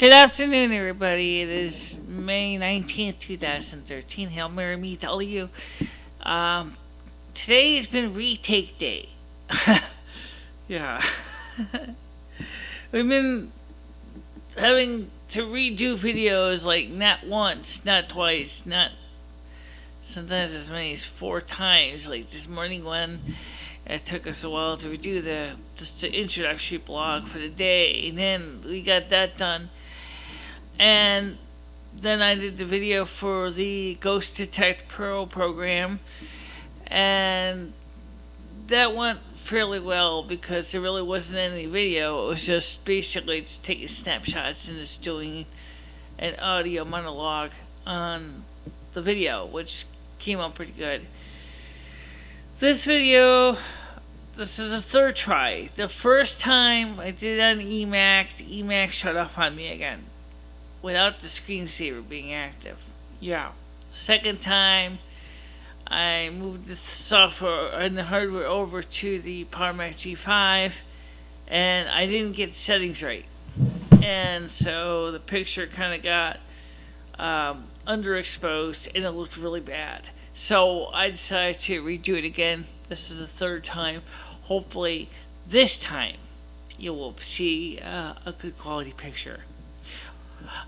Good afternoon, everybody. It is May 19th, 2013. Hail Mary, me, to all of you. Um, Today has been retake day. Yeah. We've been having to redo videos like not once, not twice, not sometimes as many as 4 times. Like this morning when it took us a while to redo the introductory blog for the day, and then we got that done. And then I did the video for the Ghost Detect Pro program, and that went fairly well because there really wasn't any video. It was just basically just taking snapshots and just doing an audio monologue on the video, which came out pretty good. This video, this is the third try. The first time I did it on Emac, the Emac shut off on me again without the screensaver being active. Yeah. Second time, I moved the software and the hardware over to the PowerMac G5, and I didn't get the settings right. And so the picture kind of got underexposed, and it looked really bad. So I decided to redo it again. This is the third time. Hopefully, this time you will see a good quality picture.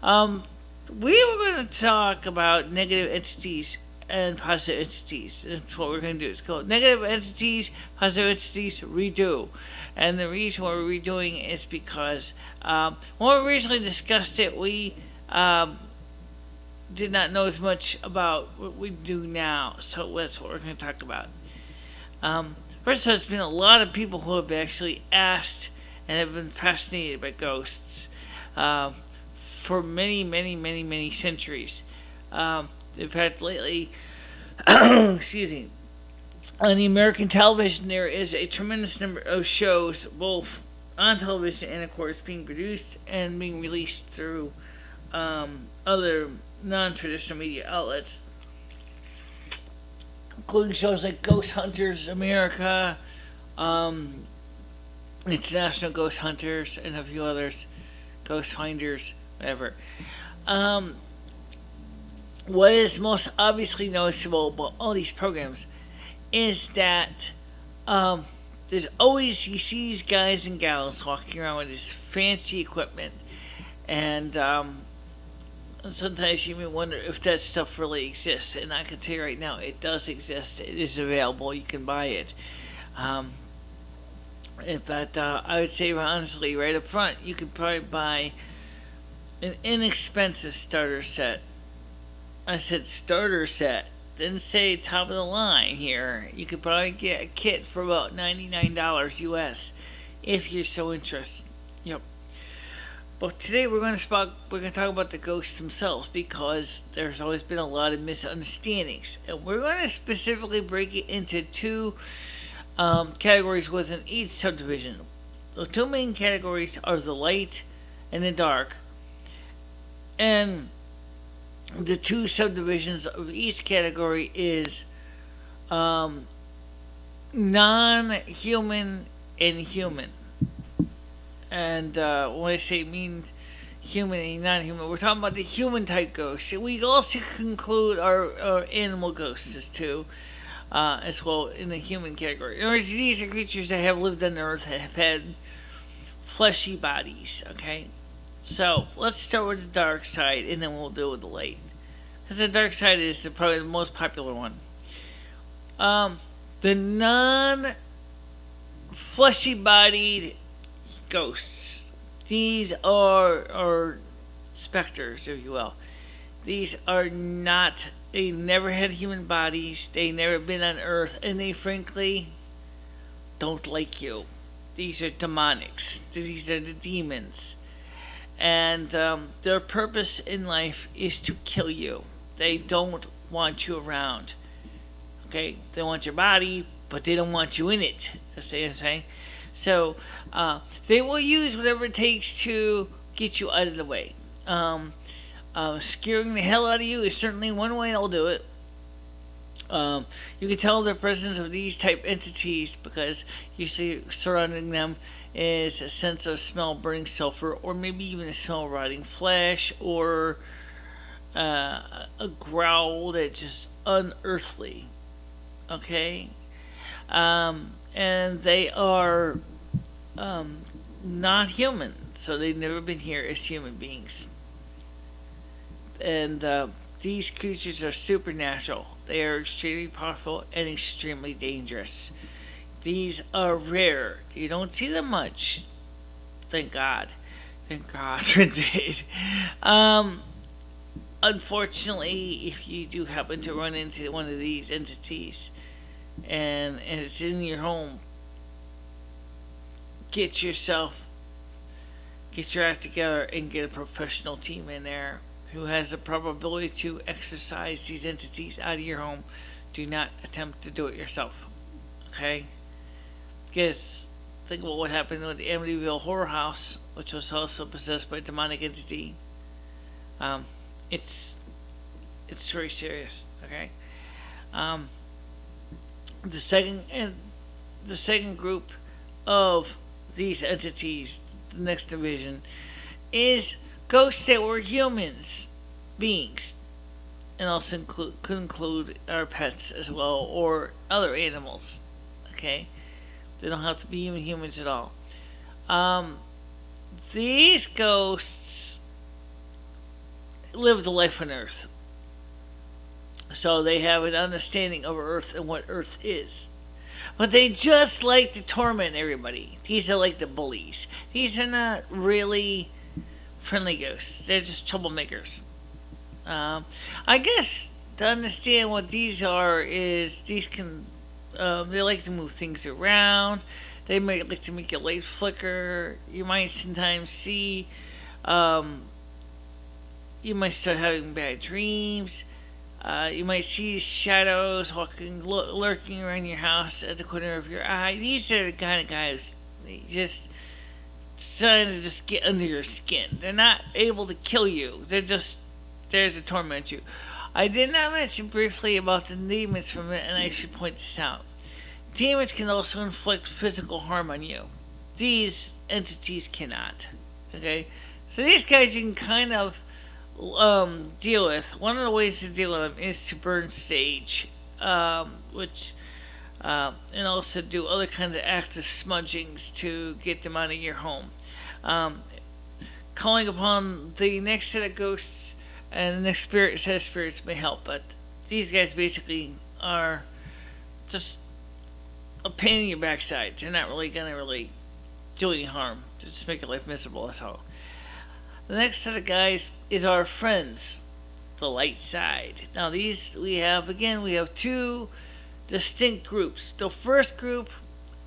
We were going to talk about negative entities and positive entities. That's what we're going to do. It's called negative entities, positive entities, redo. And the reason why we're redoing is because when we originally discussed it, we did not know as much about what we do now. So that's what we're going to talk about. First of all, there's been a lot of people who have actually asked and have been fascinated by ghosts. For many centuries. In fact, lately, excuse me, on the American television, there is a tremendous number of shows, both on television and, of course, being produced and being released through other non-traditional media outlets, including shows like Ghost Hunters America, International Ghost Hunters, and a few others, Ghost Finders, whatever. What is most obviously noticeable about all these programs is that there's always, you see these guys and gals walking around with this fancy equipment, and sometimes you may wonder if that stuff really exists. And I can tell you right now, it does exist. It is available. You can buy it. In fact, I would say honestly, right up front, you could probably buy an inexpensive starter set. I said starter set. Didn't say top of the line here. You could probably get a kit for about $99 US if you're so interested. Yep. But today we're going to talk about the ghosts themselves, because there's always been a lot of misunderstandings, and we're going to specifically break it into two categories within each subdivision. The two main categories are the light and the dark. And the two subdivisions of each category is non-human and human. And when I say mean human and non-human, we're talking about the human type ghosts. We also conclude our animal ghosts as well in the human category. In other words, these are creatures that have lived on Earth and have had fleshy bodies, okay? So, let's start with the dark side, and then we'll deal with the light. Because the dark side is probably the most popular one. The non-fleshy-bodied ghosts. These are specters, if you will. These are not, they never had human bodies, they never been on Earth, and they frankly don't like you. These are demonics. These are the demons. And their purpose in life is to kill you. They don't want you around. Okay? They want your body, but they don't want you in it. That's what I'm saying. So, they will use whatever it takes to get you out of the way. Scaring the hell out of you is certainly one way they'll do it. You can tell the presence of these type entities because usually surrounding them is a sense of smell burning sulfur, or maybe even a smell of rotting flesh, or a growl that's just unearthly. Okay, and they are not human, so they've never been here as human beings. And these creatures are supernatural. They are extremely powerful and extremely dangerous. These are rare. You don't see them much. Thank God. Thank God, indeed. Unfortunately, if you do happen to run into one of these entities and it's in your home, get your act together and get a professional team in there who has the probability to exorcise these entities out of your home. Do not attempt to do it yourself. Okay? Because think about what happened with the Amityville Horror House, which was also possessed by a demonic entity. It's very serious. Okay. The second group of these entities, the next division, is ghosts that were humans, beings, and also could include our pets as well, or other animals. Okay, they don't have to be even humans at all. These ghosts live the life on Earth, so they have an understanding of Earth and what Earth is. But they just like to torment everybody. These are like the bullies. These are not really friendly ghosts. They're just troublemakers. I guess to understand what these are is these can they like to move things around. They might like to make your light flicker. You might sometimes see. You might start having bad dreams. You might see shadows walking, lurking around your house at the corner of your eye. These are the kind of guys just trying to just get under your skin. They're not able to kill you. They're just there to torment you. I did not mention briefly about the demons from it, and I should point this out. Demons can also inflict physical harm on you. These entities cannot. Okay? So these guys you can kind of deal with. One of the ways to deal with them is to burn sage, which and also do other kinds of active smudgings to get them out of your home. Calling upon the next set of ghosts and the next set of spirits may help, but these guys basically are just a pain in your backside. They're not really gonna do any harm. They just make your life miserable. That's all. The next set of guys is our friends, the light side. Now these we have two distinct groups. The first group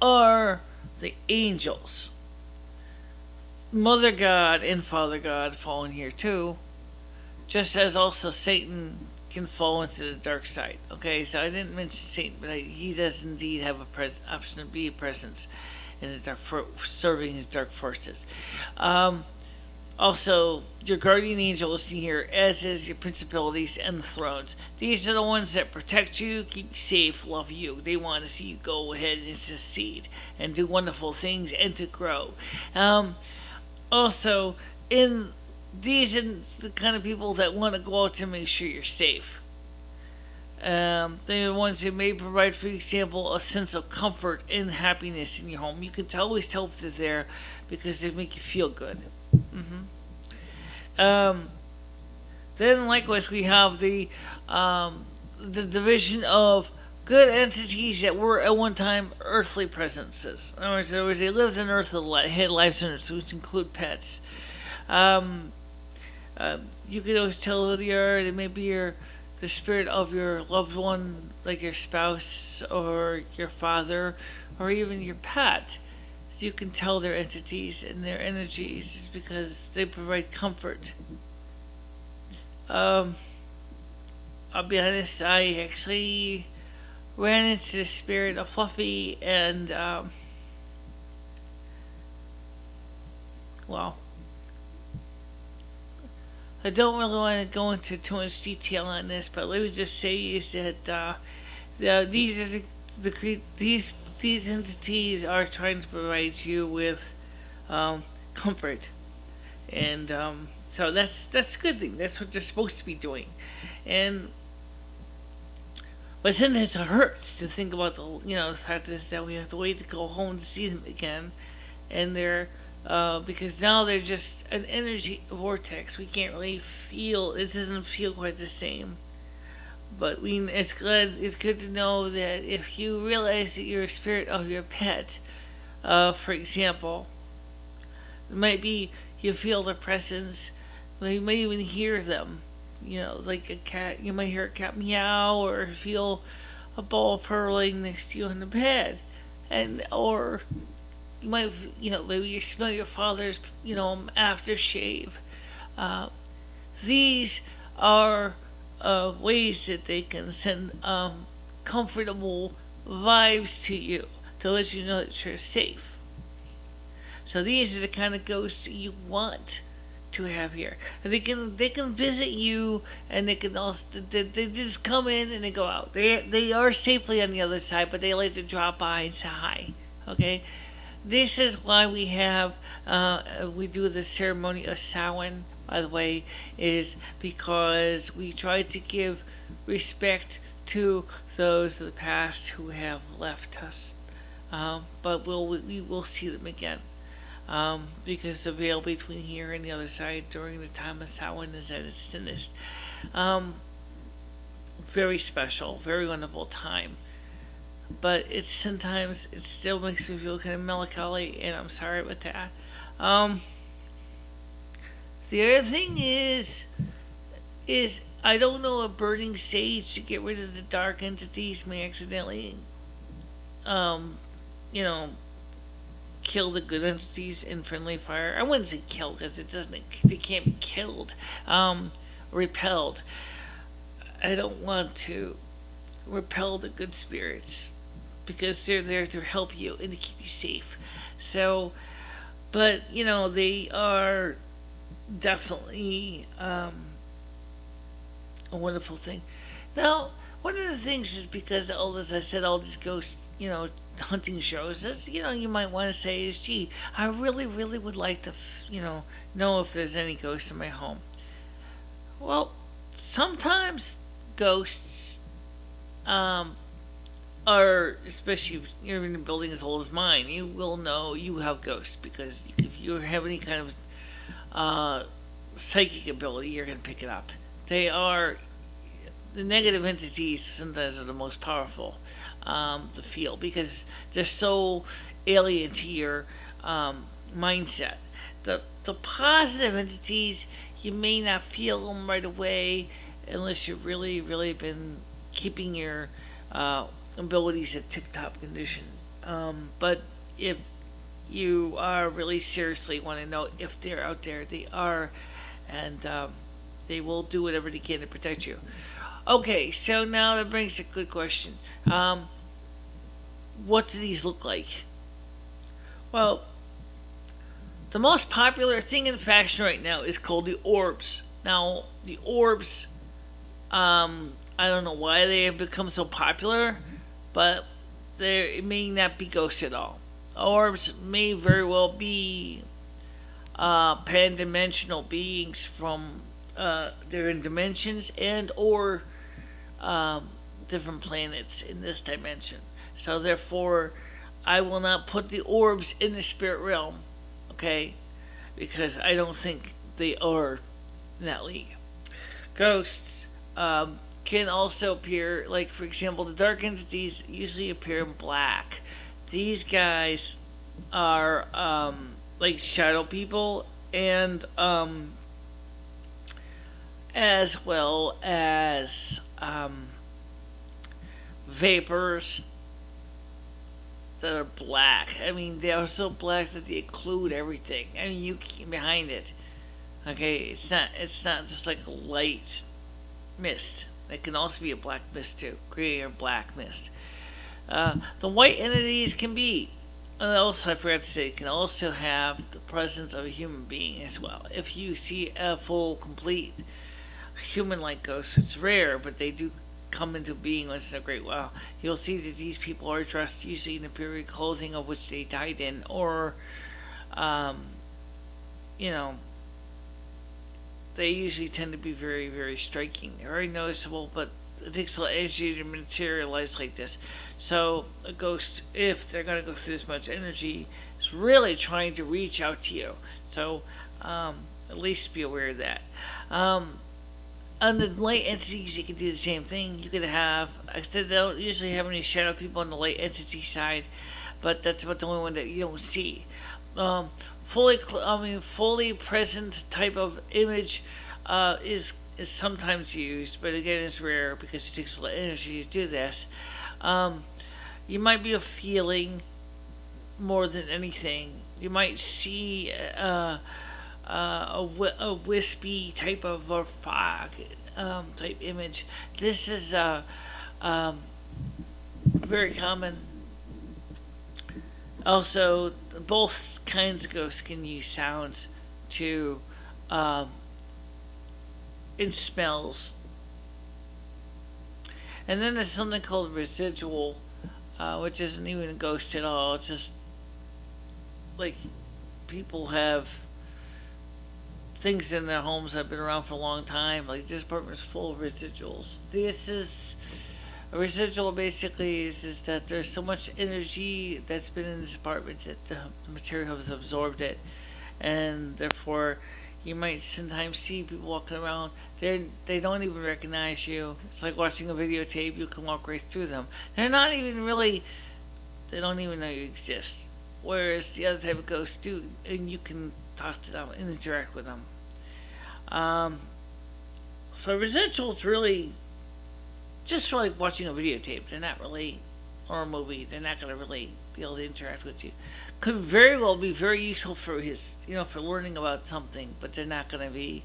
are the angels. Mother God and Father God fall in here too, just as also Satan can fall into the dark side. Okay, so I didn't mention Satan, but he does indeed have a option to be a presence in the dark, serving his dark forces. Also, your guardian angels in here, as is your principalities and the thrones. These are the ones that protect you, keep you safe, love you. They want to see you go ahead and succeed and do wonderful things and to grow. Also, these are the kind of people that want to go out to make sure you're safe. They're the ones who may provide, for example, a sense of comfort and happiness in your home. You can always tell if they're there because they make you feel good. Then likewise we have the division of good entities that were at one time earthly presences. In other words, they lived on Earth, had lives on Earth, which include pets. You can always tell who they are. They may be the spirit of your loved one, like your spouse or your father, or even your pet. You can tell their entities and their energies because they provide comfort. I'll be honest, I actually ran into the spirit of Fluffy and, well, I don't really want to go into too much detail on this, but let me just say is that These are these entities are trying to provide you with comfort, and so that's a good thing. That's what they're supposed to be doing, and but sometimes it hurts to think about the fact is that we have to wait to go home to see them again, and they're because now they're just an energy vortex. We can't really feel it. Doesn't feel quite the same. But it's good to know that if you realize that you're a spirit of your pet, for example, it might be you feel their presence, you might even hear them. Like a cat, you might hear a cat meow or feel a ball purling next to you in the bed, and or you might maybe you smell your father's aftershave. Uh, these are ways that they can send comfortable vibes to you to let you know that you're safe. So these are the kind of ghosts that you want to have here. And they can visit you, and they can also they just come in and they go out. They are safely on the other side, but they like to drop by and say hi. Okay, this is why we do the ceremony of Samhain. By the way, is because we try to give respect to those of the past who have left us, but we will see them again. Because the veil between here and the other side during the time of Samhain is at its thinnest. Um, Very special, very wonderful time. But sometimes it still makes me feel kind of melancholy, and I'm sorry about that. Um, the other thing is I don't know if burning sage to get rid of the dark entities may accidentally, um, you know, kill the good entities in friendly fire. I wouldn't say kill because it doesn't. They can't be killed. Repelled. I don't want to repel the good spirits because they're there to help you and to keep you safe. So, but they are definitely a wonderful thing. Now, one of the things is because as I said, all these ghost, hunting shows. Is you might want to say is, gee, I really, really would like to, know if there's any ghosts in my home. Well, sometimes ghosts are, especially if you're in a building as old as mine, you will know you have ghosts because if you have any kind of psychic ability, you're going to pick it up. They are the negative entities sometimes are the most powerful to feel because they're so alien to your mindset. The positive entities you may not feel them right away unless you've really really been keeping your abilities at tip top condition. But if you are really seriously want to know if they're out there, they are, and they will do whatever they can to protect you. Okay, so now that brings a good question. What do these look like? Well, the most popular thing in fashion right now is called the orbs. Now, the orbs, I don't know why they have become so popular, but it may not be ghosts at all. Orbs may very well be pan-dimensional beings from different dimensions and or different planets in this dimension. So therefore, I will not put the orbs in the spirit realm, okay? Because I don't think they are in that league. Ghosts can also appear, like for example, the dark entities usually appear in black. These guys are like shadow people and as well as vapors that are black. I mean, they are so black that they include everything. I mean, you can behind it. Okay, it's not just like a light mist. It can also be a black mist too, gray or black mist. The white entities can be. Also, I forgot to say, can also have the presence of a human being as well. If you see a full, complete human-like ghost, it's rare, but they do come into being once in a great while, you'll see that these people are dressed usually in the period clothing of which they died in, or, um, you know, they usually tend to be very, very striking, very noticeable, but it takes a lot of energy to materialize like this. So a ghost, if they're going to go through this much energy, is really trying to reach out to you. So at least be aware of that. On the light entities, you can do the same thing. You could have, I said they don't usually have any shadow people on the light entity side, but that's about the only one that you don't see. Fully present type of image is sometimes used, but again, it's rare because it takes a lot of energy to do this. You might be a feeling more than anything. You might see a wispy type of or fog type image. This is very common. Also, both kinds of ghosts can use sounds to in smells. And then there's something called residual, which isn't even a ghost at all. It's just like people have things in their homes that have been around for a long time. Like this apartment is full of residuals. This is a residual. Basically, is that there's so much energy that's been in this apartment that the material has absorbed it, and therefore you might sometimes see people walking around. They don't even recognize you. It's like watching a videotape. You can walk right through them. They're not even really. They don't even know you exist. Whereas the other type of ghosts do, and you can talk to them and interact with them. So residuals really just for like watching a videotape. They're not really, or a movie. They're not going to really be able to interact with you. Could very well be very useful for for learning about something, but they're not going to be,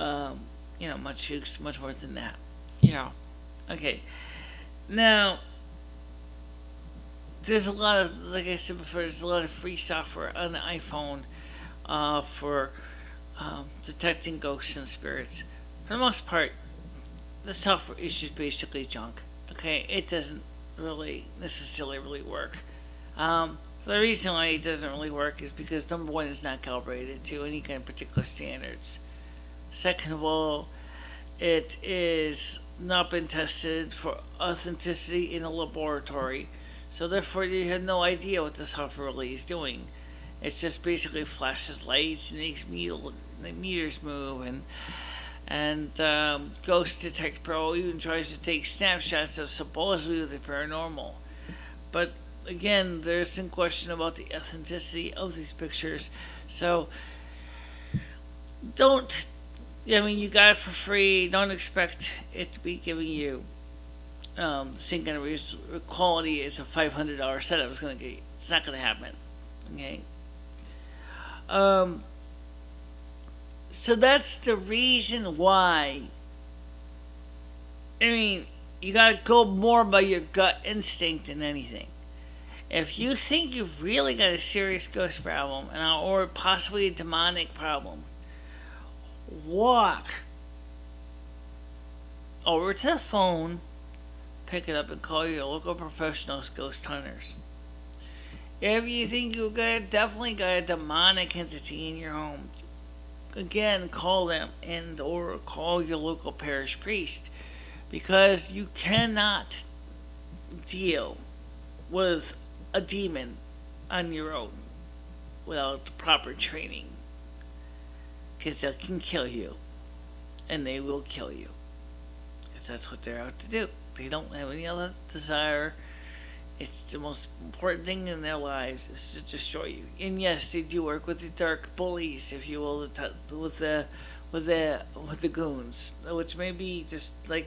much use, much more than that. Yeah. Okay. Now, there's a lot of, like I said before, there's a lot of free software on the iPhone for detecting ghosts and spirits. For the most part, the software is just basically junk. Okay, it doesn't really necessarily work. The reason why it doesn't really work is because number one, it's not calibrated to any kind of particular standards. Second of all, it is not been tested for authenticity in a laboratory. So therefore, you have no idea what the software really is doing. It's just basically flashes lights and makes meters move, and Ghost Detect Pro even tries to take snapshots of supposedly the paranormal. But again, there's some question about the authenticity of these pictures. So don't. You got it for free. Don't expect it to be giving you same kind of quality as a $500 setup is going to get you. It's not going to happen. Okay. So that's the reason why. You got to go more by your gut instinct than anything. If you think you've really got a serious ghost problem, or possibly a demonic problem, walk over to the phone, pick it up, and call your local professionals, ghost hunters. If you think you've definitely got a demonic entity in your home, again, call them or call your local parish priest, because you cannot deal with a demon on your own without the proper training, because they can kill you, and they will kill you, because that's what they're out to do. They don't have any other desire. It's the most important thing in their lives is to destroy you. And yes, they do work with the dark bullies, if you will, with the goons, which may be just like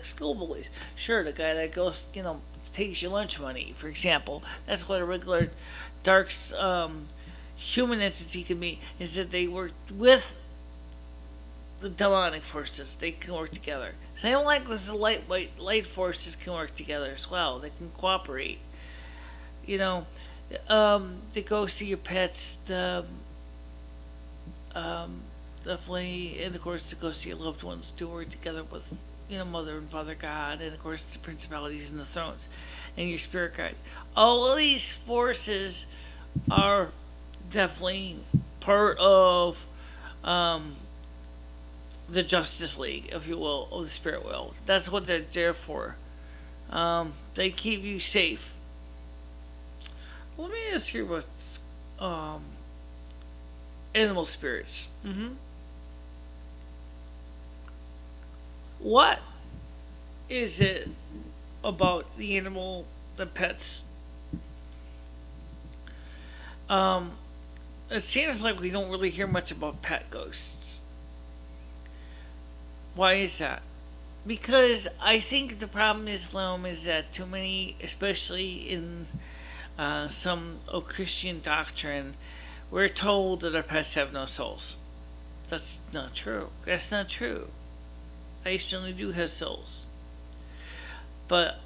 school bullies. Sure, the guy that goes, takes your lunch money, for example. That's what a regular dark human entity can be. Is that they work with the demonic forces. They can work together. Same like with the light forces can work together as well. They can cooperate. The ghosts of your pets, the definitely, and of course to go see your loved ones to work together with Mother and Father God, and of course the principalities and the thrones, and your spirit guide. All of these forces are definitely part of um, the Justice League, if you will, of the spirit world. That's what they're there for. They keep you safe. Let me ask you about um, animal spirits. What is it about the animal, the pets? Um, it seems like we don't really hear much about pet ghosts. Why is that? Because I think the problem in Islam is that too many, especially in some Christian doctrine, we're told that our pets have no souls. That's not true. That's not true. They certainly do have souls. But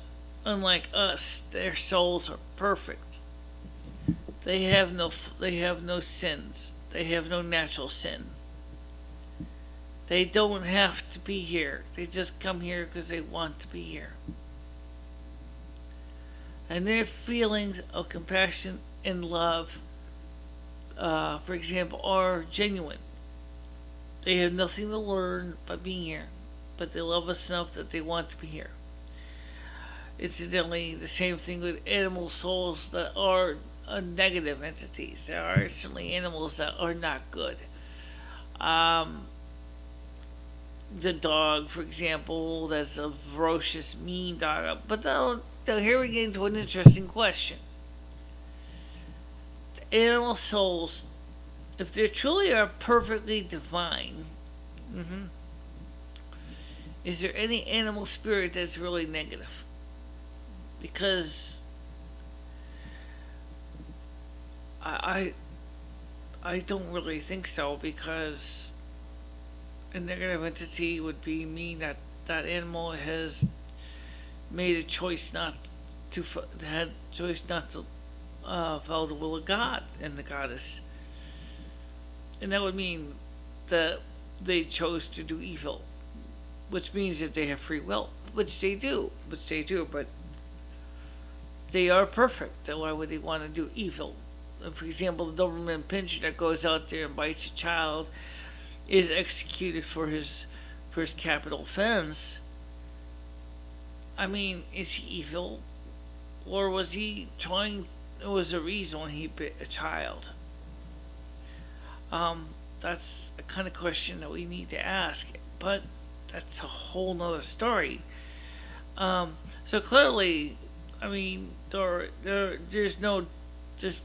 unlike us, their souls are perfect. They have no sins. They have no natural sin. They don't have to be here. They just come here because they want to be here. And their feelings of compassion and love, for example, are genuine. They have nothing to learn by being here, but they love us enough that they want to be here. Incidentally, the same thing with animal souls that are negative entities. There are certainly animals that are not good. Um, the dog, for example, that's a ferocious, mean dog. But now here we get into an interesting question. The animal souls, if they truly are perfectly divine, is there any animal spirit that's really negative? Because I don't really think so, because a negative entity would be mean that that animal has made a choice not to had choice not to follow the will of God and the goddess, and that would mean that they chose to do evil, which means that they have free will, which they do, but they are perfect. So why would they want to do evil? For example, the Doberman Pinscher that goes out there and bites a child is executed for his capital offense. I mean, is he evil, or was he trying? It was a reason when he bit a child. That's a kind of question that we need to ask, but that's a whole nother story. So clearly, I mean, there's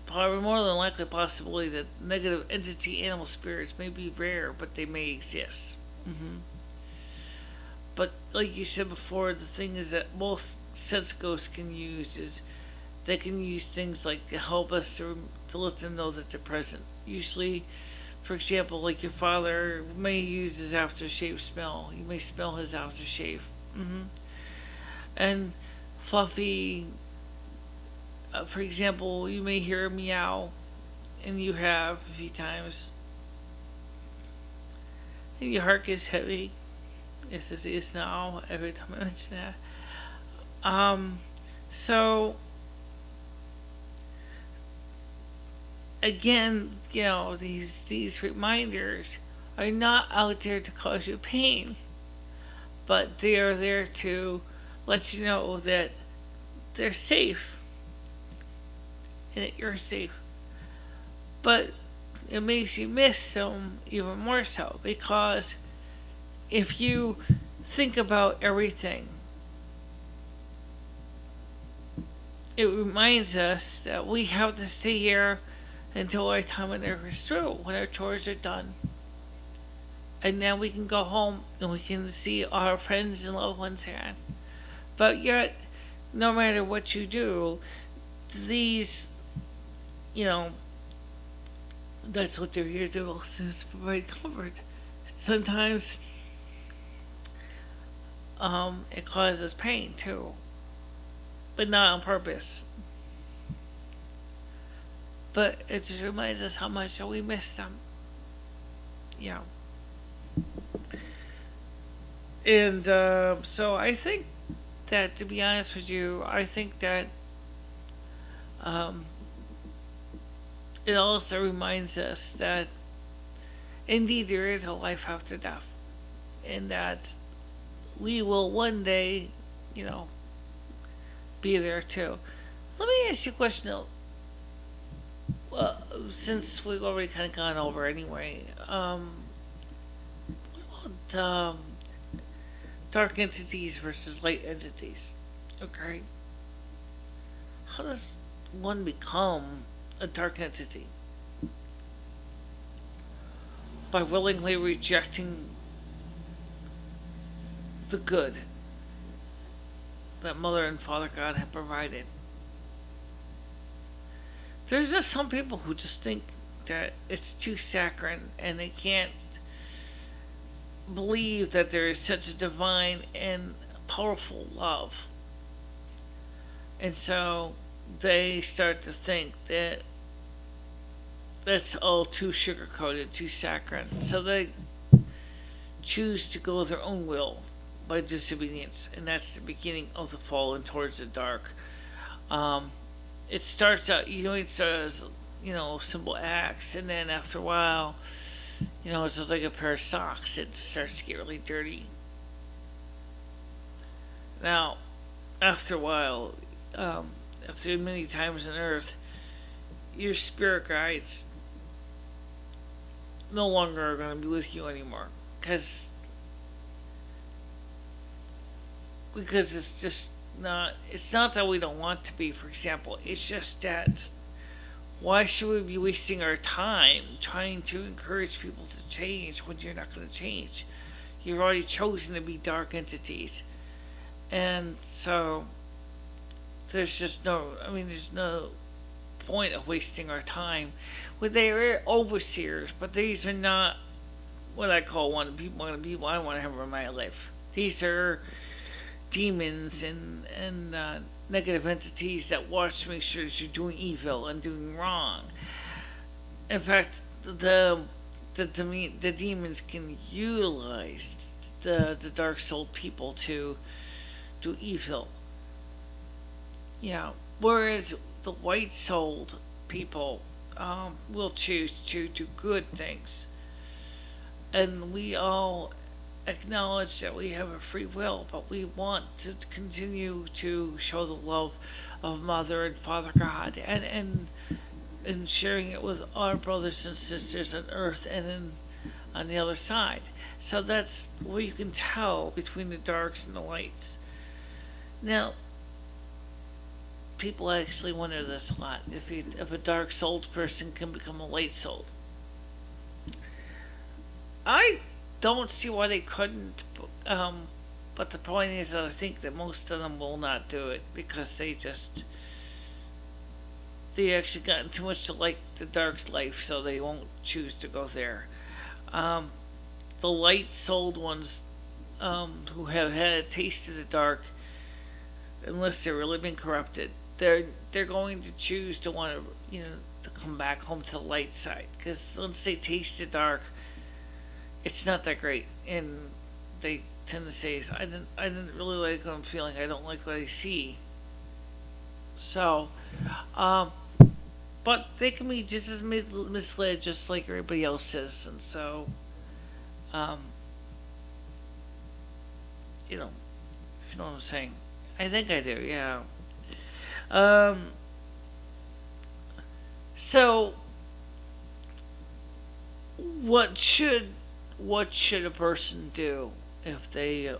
probably more than likely possibility that negative entity animal spirits may be rare, but they may exist. But like you said before, the thing is that most sense ghosts can use is they can use things like to help us to let them know that they're present. Usually, for example, like your father may use his aftershave smell. You may smell his aftershave. And Fluffy, for example, you may hear a meow, and you have a few times, and your heart gets heavy. Yes, it is now. Every time I mention that. So again, these reminders are not out there to cause you pain, but they are there to let you know that they're safe and that you're safe. But it makes you miss them even more so, because if you think about everything, it reminds us that we have to stay here until our time on earth is through, when our chores are done. And then we can go home and we can see our friends and loved ones again. But yet, no matter what you do, these, that's what they're here to do, is provide comfort. Sometimes it causes pain too, but not on purpose. But it just reminds us how much we miss them. And so I think that, to be honest with you, I think that um, it also reminds us that indeed there is a life after death, and that we will one day, you know, be there too. Let me ask you a question though. Since we've already kind of gone over anyway, what about dark entities versus light entities? Okay, how does one become a dark entity? By willingly rejecting the good that Mother and Father God have provided. There's just some people who just think that it's too saccharine and they can't believe that there is such a divine and powerful love. And so they start to think that that's all too sugar coated, too saccharine. So they choose to go their own will by disobedience, and that's the beginning of the fall and towards the dark. Um, it starts out, it starts as, simple acts, and then after a while, it's just like a pair of socks. It just starts to get really dirty. Now, after a while, after many times on Earth, your spirit guides no longer are going to be with you anymore, because it's just not. It's not that we don't want to be. For example, it's just that why should we be wasting our time trying to encourage people to change when you're not going to change? You've already chosen to be dark entities, and so there's just no. I mean, there's no point of wasting our time. Well, they are overseers, but these are not what I call one of the people I want to have in my life. These are demons and negative entities that watch to make sure that you're doing evil and doing wrong. In fact, the demons can utilize the dark souled people to do evil. Whereas the white souled people will choose to do good things, and we all acknowledge that we have a free will, but we want to continue to show the love of Mother and Father God, and sharing it with our brothers and sisters on Earth and on the other side. So that's where you can tell between the darks and the lights. Now, people actually wonder this a lot: if a dark-souled person can become a light-souled. I don't see why they couldn't, but the point is that I think that most of them will not do it because they actually gotten too much to like the dark's life, so they won't choose to go there. Um, the light-souled ones, who have had a taste of the dark, unless they've really been corrupted, they're going to choose to want to to come back home to the light side, because once they taste the dark, it's not that great, and they tend to say, I didn't really like what I'm feeling. I don't like what I see. So, um, but they can be just as misled, just like everybody else is, and so, um, if you know what I'm saying. I think I do. Yeah. Um, so what should what should a person do if they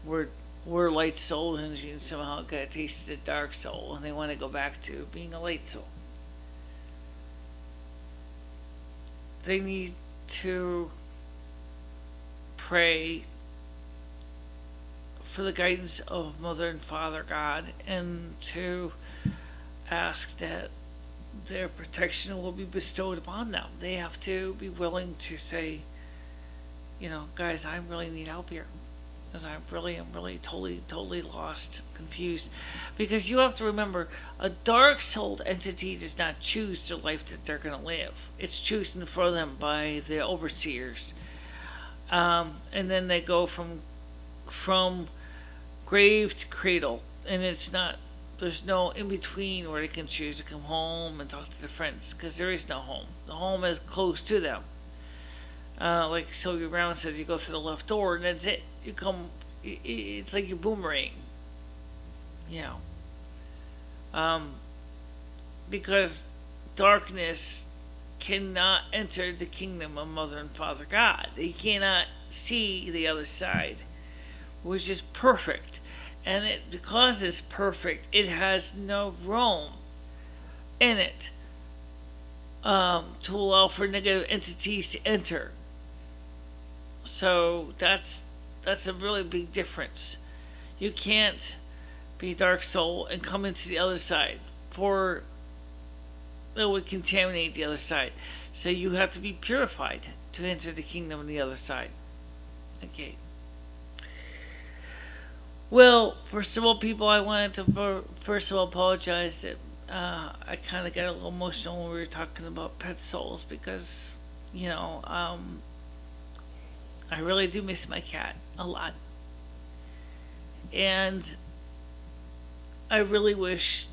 were were light soul and somehow got a taste of the dark soul and they want to go back to being a light soul? They need to pray for the guidance of Mother and Father God, and to ask that their protection will be bestowed upon them. They have to be willing to say, guys, I really need help here. Because am really totally lost, confused. Because you have to remember, a dark souled entity does not choose the life that they're going to live. It's chosen for them by the overseers. And then they go from from grave to cradle, and it's not. There's no in between where they can choose to come home and talk to their friends because there is no home. The home is close to them. Like Sylvia Brown says, you go through the left door and that's it. You come. It's like your boomerang. You know, because darkness cannot enter the kingdom of Mother and Father God. They cannot see the other side, which is perfect. And because it's perfect, it has no room in it to allow for negative entities to enter. So that's a really big difference. You can't be dark soul and come into the other side, for it would contaminate the other side. So you have to be purified to enter the kingdom on the other side. Okay. Well, first of all, people, I wanted to first of all apologize that I kind of got a little emotional when we were talking about pet souls because, I really do miss my cat a lot. And I really wish,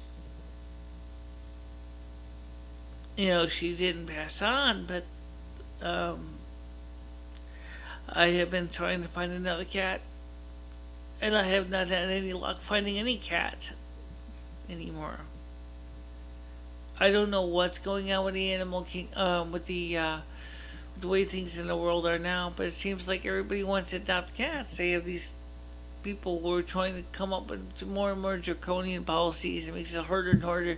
she didn't pass on, but I have been trying to find another cat, and I have not had any luck finding any cat anymore. I don't know what's going on with the animal king, with the way things in the world are now, but it seems like everybody wants to adopt cats. They have these people who are trying to come up with more and more draconian policies. It makes it harder and harder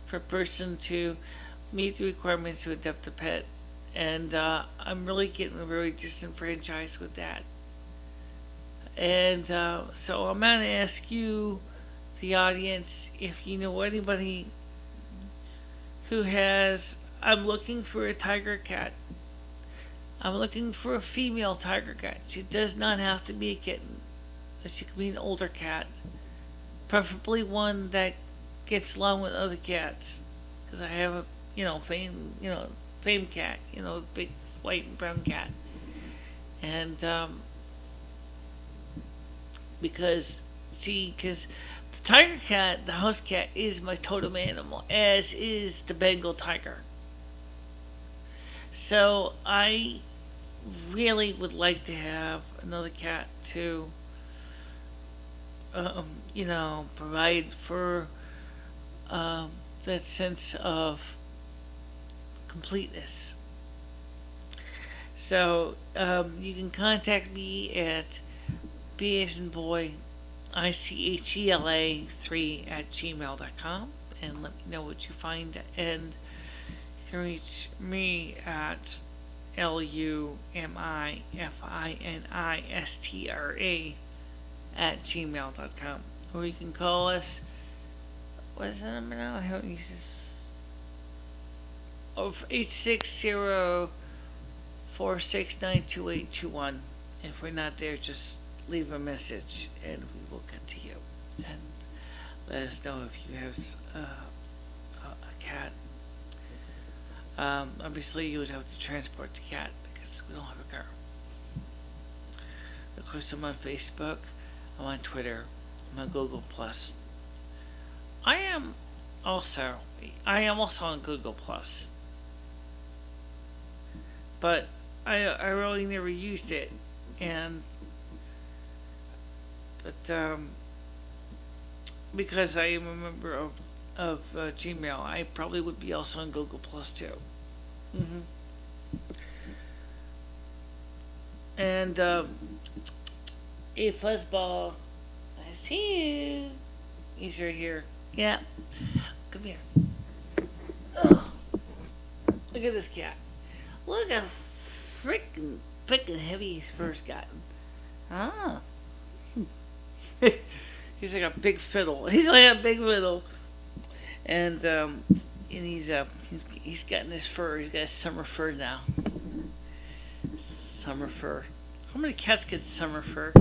for a person to meet the requirements to adopt a pet. And I'm really getting very disenfranchised with that. And so I'm going to ask you, the audience, if you know anybody who has... I'm looking for a tiger cat. I'm looking for a female tiger cat. She does not have to be a kitten. She could be an older cat. Preferably one that gets along with other cats. Because I have a, fame cat. A big white and brown cat. And, because the tiger cat, the house cat, is my totem animal, as is the Bengal tiger. So I really would like to have another cat to, provide for that sense of completeness. So you can contact me at B as in boy, ICHELA 3@gmail.com and let me know what you find. And you can reach me at LUMIFINISTRA or you can call us. What is the number now? I haven't used this. 860-469-2821. If we're not there, just leave a message and we will get to you. And let us know if you have a cat. Obviously, you would have to transport the cat because we don't have a car. Of course, I'm on Facebook. I'm on Twitter. I'm on Google Plus. I am also on Google Plus, but I really never used it, but because I am a member of Gmail, I probably would be also on Google Plus too. And a fuzzball, I see you. He's right here. Yeah, come here. Oh, look at this cat. Look how freaking heavy he's first gotten. Ah. He's like a big fiddle. He's like a big fiddle. And he's gotten his fur. He's got his summer fur now. Summer fur. How many cats get summer fur?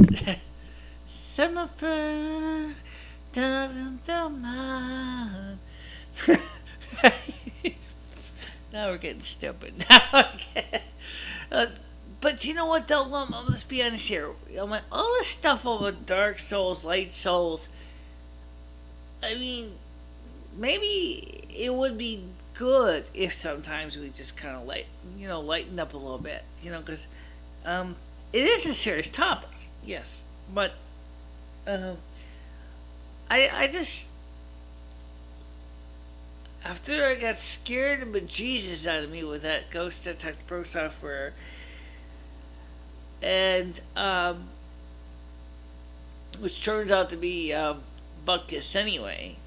Summer fur. Dun, dun, dun. Now we're getting stupid. But you know what, though? Let's be honest here. All this stuff about Dark Souls, Light Souls, I mean, maybe it would be good if sometimes we just kind of lighten up a little bit, because it is a serious topic, yes, but uh, I just after I got scared the bejesus out of me with that Ghost Detect Pro software, and which turns out to be Buckus anyway.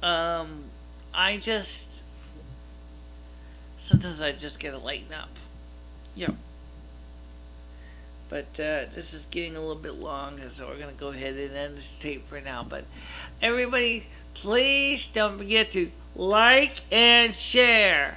I just sometimes I just gotta lighten up. Yep. But this is getting a little bit long, so we're gonna go ahead and end this tape for now. But everybody, please don't forget to like and share.